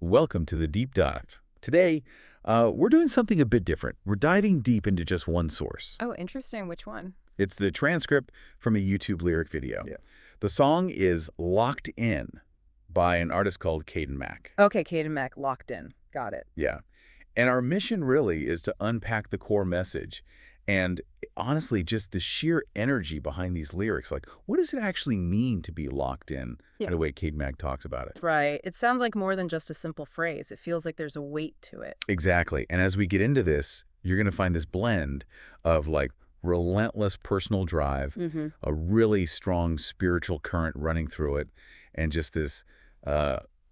Welcome to the Deep Dive. Today, we're doing something a bit different. We're diving deep into just one source. Oh, interesting. Which one? It's the transcript from a YouTube lyric video. Yeah. The song is Locked In by an artist called cadenmac. Okay, cadenmac, locked in. Got it. Yeah. And our mission really is to unpack the core message and honestly, just the sheer energy behind these lyrics. Like, what does it actually mean to be locked in? Yeah. The way cadenmac talks about it. Right. It sounds like more than just a simple phrase. It feels like there's a weight to it. Exactly. And as we get into this, you're going to find this blend of like relentless personal drive, a really strong spiritual current running through it, and just this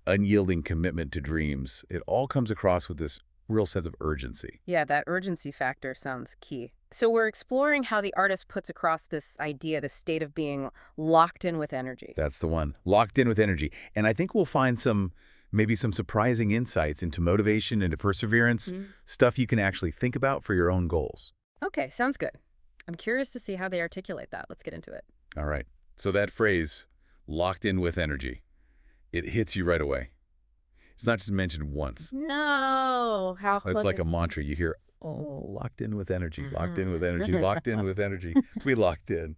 unyielding commitment to dreams. It all comes across with this real sense of urgency. Yeah, that urgency factor sounds key. So we're exploring how the artist puts across this idea, the state of being locked in with energy. That's the one. Locked in with energy. And I think we'll find maybe some surprising insights into motivation, into perseverance, stuff you can actually think about for your own goals. Okay, sounds good. I'm curious to see how they articulate that. Let's get into it. All right. So that phrase, locked in with energy, it hits you right away. It's not just mentioned once. No, how It's like a mantra. You hear, oh, locked in with energy, locked in with energy, locked in with energy. We locked in.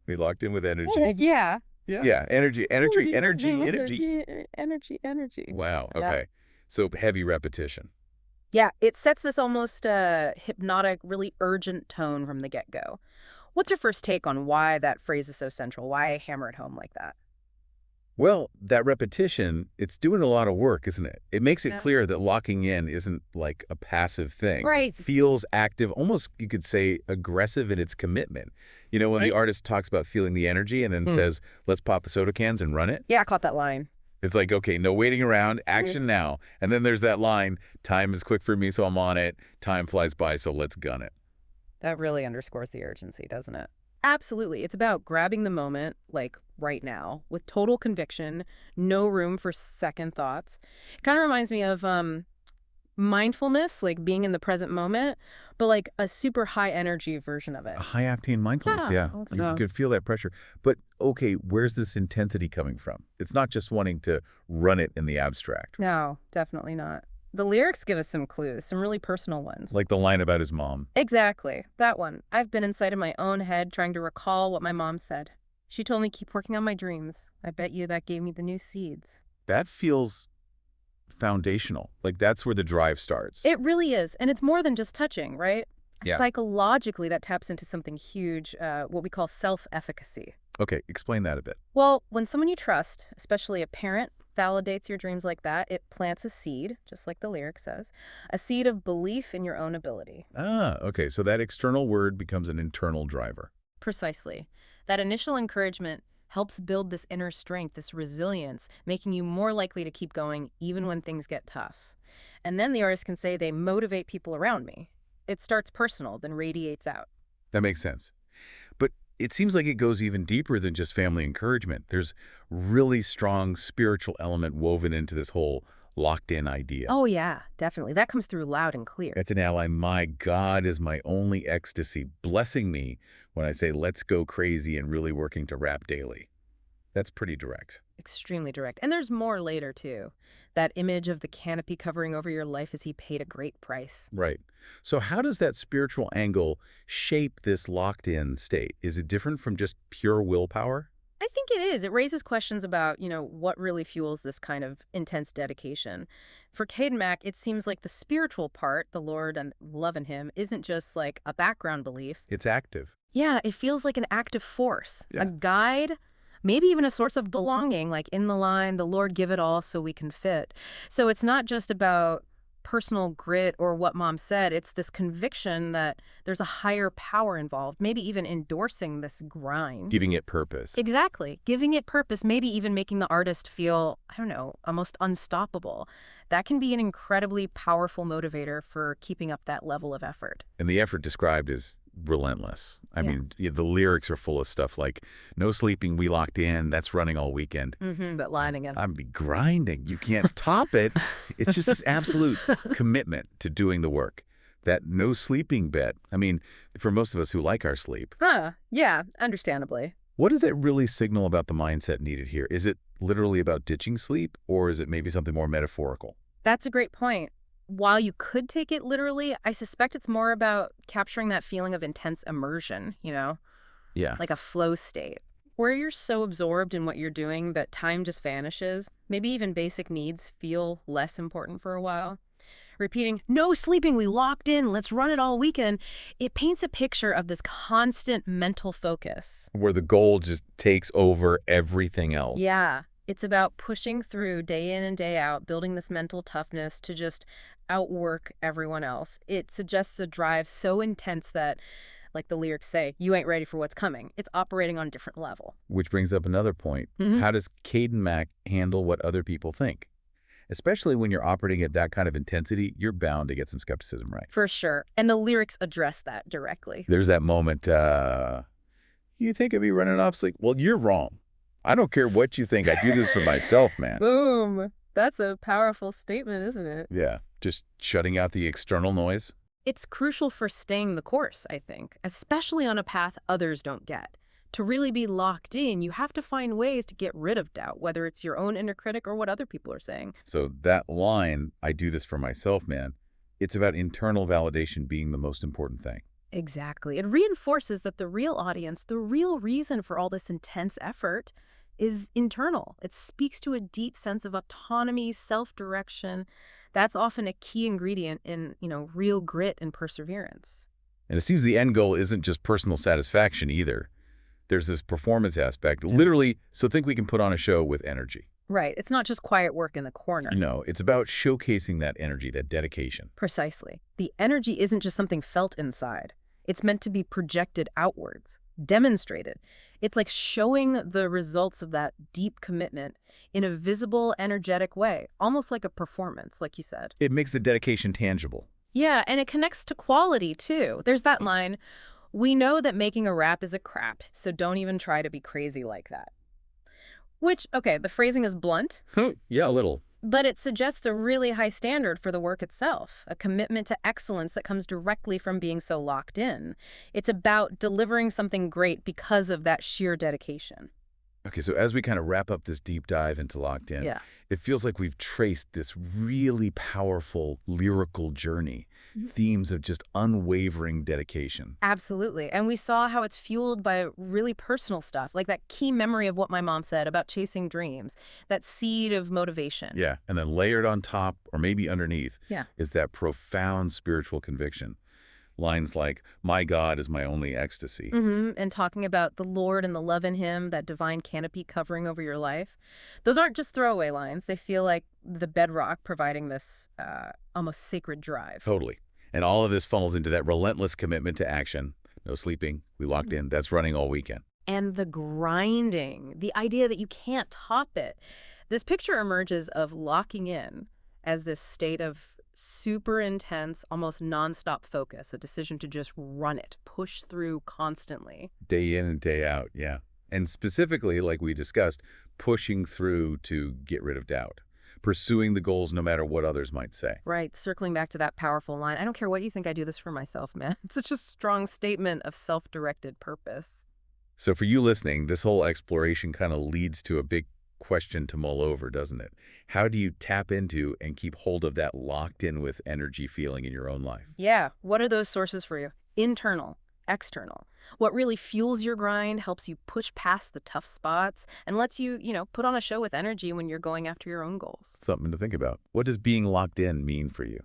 We locked in with energy. Yeah. Yeah, energy. Energy. Wow, Yeah. okay. So heavy repetition. Yeah, it sets this almost hypnotic, really urgent tone from the get-go. What's your first take on why that phrase is so central? Why hammer it home like that? Well, that repetition, it's doing a lot of work, isn't it? It makes it Yeah. clear that locking in isn't like a passive thing. Right. It feels active, almost you could say aggressive in its commitment. You know, when the artist talks about feeling the energy and then says, let's pop the soda cans and run it. Yeah, I caught that line. It's like, okay, no waiting around, action now. And then there's that line, time is quick for me, so I'm on it. Time flies by, so let's gun it. That really underscores the urgency, doesn't it? Absolutely. It's about grabbing the moment, like right now, with total conviction, no room for second thoughts. It kind of reminds me of mindfulness, like being in the present moment, but like a super high energy version of it. A high octane mindfulness, yeah. You could feel that pressure. But okay, where's this intensity coming from? It's not just wanting to run it in the abstract. No, definitely not. The lyrics give us some clues, some really personal ones. Like the line about his mom. Exactly. That one. I've been inside of my own head trying to recall what my mom said. She told me keep working on my dreams. I bet you that gave me the new seeds. That feels foundational. Like that's where the drive starts. It really is. And it's more than just touching, right? Yeah. Psychologically, that taps into something huge, what we call self-efficacy. Okay, explain that a bit. Well, when someone you trust, especially a parent, validates your dreams like that, it plants a seed, just like the lyric says, a seed of belief in your own ability. Ah, okay, so that external word becomes an internal driver. Precisely. That initial encouragement helps build this inner strength, this resilience, making you more likely to keep going even when things get tough. And then the artist can say they motivate people around me. It starts personal, then radiates out. That makes sense. But it seems like it goes even deeper than just family encouragement. There's really strong spiritual element woven into this whole locked-in idea. Oh, yeah, definitely. That comes through loud and clear. That's an ally. My God is my only ecstasy, blessing me when I say let's go crazy and really working to rap daily. That's pretty direct. Extremely direct. And there's more later, too. That image of the canopy covering over your life as he paid a great price. Right. So how does that spiritual angle shape this locked-in state? Is it different from just pure willpower? I think it is. It raises questions about, what really fuels this kind of intense dedication. For cadenmac, it seems like the spiritual part, the Lord and loving him, isn't just like a background belief. It's active. Yeah, it feels like an active force, Yeah. a guide, maybe even a source of belonging, like in the line, the Lord give it all so we can fit. So it's not just about personal grit or what mom said. It's this conviction that there's a higher power involved, maybe even endorsing this grind. Giving it purpose. Exactly. Giving it purpose, maybe even making the artist feel, I don't know, almost unstoppable. That can be an incredibly powerful motivator for keeping up that level of effort. And the effort described is relentless. I Yeah. mean, the lyrics are full of stuff like, no sleeping, we locked in, that's running all weekend. But lining it. I'm grinding. You can't top it. It's just this absolute commitment to doing the work. That no sleeping bit. I mean, for most of us who like our sleep. Yeah, understandably. What does that really signal about the mindset needed here? Is it literally about ditching sleep, or is it maybe something more metaphorical? That's a great point. While you could take it literally, I suspect it's more about capturing that feeling of intense immersion, Yeah. like a flow state, where you're so absorbed in what you're doing that time just vanishes. Maybe even basic needs feel less important for a while. Repeating, no sleeping, we locked in, let's run it all weekend, it paints a picture of this constant mental focus. Where the goal just takes over everything else. Yeah, it's about pushing through day in and day out, building this mental toughness to just outwork everyone else. It suggests a drive so intense that, like the lyrics say, you ain't ready for what's coming. It's operating on a different level. Which brings up another point. How does cadenmac handle what other people think? Especially when you're operating at that kind of intensity, you're bound to get some skepticism, right? For sure. And the lyrics address that directly. There's that moment, you think I'd be running off sleep? Well, you're wrong. I don't care what you think. I do this for myself, man. Boom. That's a powerful statement, isn't it? Yeah, just shutting out the external noise. It's crucial for staying the course, I think, especially on a path others don't get. To really be locked in, you have to find ways to get rid of doubt, whether it's your own inner critic or what other people are saying. So that line, I do this for myself, man, it's about internal validation being the most important thing. Exactly. It reinforces that the real audience, the real reason for all this intense effort is internal. It speaks to a deep sense of autonomy, self-direction. That's often a key ingredient in, real grit and perseverance. And it seems the end goal isn't just personal satisfaction either. There's this performance aspect, literally, so think we can put on a show with energy. Right. It's not just quiet work in the corner. No, it's about showcasing that energy, that dedication. Precisely. The energy isn't just something felt inside. It's meant to be projected outwards, demonstrated. It's like showing the results of that deep commitment in a visible, energetic way, almost like a performance, like you said. It makes the dedication tangible. Yeah, and it connects to quality, too. There's that line, we know that making a rap is a crap, so don't even try to be crazy like that. Which, okay, the phrasing is blunt. Yeah, a little. But it suggests a really high standard for the work itself, a commitment to excellence that comes directly from being so locked in. It's about delivering something great because of that sheer dedication. Okay, so as we kind of wrap up this deep dive into Locked In, it feels like we've traced this really powerful lyrical journey, themes of just unwavering dedication. Absolutely. And we saw how it's fueled by really personal stuff, like that key memory of what my mom said about chasing dreams, that seed of motivation. Yeah, and then layered on top, or maybe underneath, is that profound spiritual conviction. Lines like, my God is my only ecstasy. And talking about the Lord and the love in him, that divine canopy covering over your life. Those aren't just throwaway lines. They feel like the bedrock providing this almost sacred drive. Totally. And all of this funnels into that relentless commitment to action. No sleeping. We locked in. That's running all weekend. And the grinding, the idea that you can't top it. This picture emerges of locking in as this state of super intense, almost nonstop focus, a decision to just run it, push through constantly. Day in and day out, yeah. And specifically, like we discussed, pushing through to get rid of doubt, pursuing the goals no matter what others might say. Right, circling back to that powerful line, I don't care what you think, I do this for myself, man. It's such a strong statement of self-directed purpose. So for you listening, this whole exploration kind of leads to a big question to mull over, doesn't it? How do you tap into and keep hold of that locked in with energy feeling in your own life? Yeah. What are those sources for you? Internal, external. What really fuels your grind, helps you push past the tough spots, and lets you, put on a show with energy when you're going after your own goals. Something to think about. What does being locked in mean for you?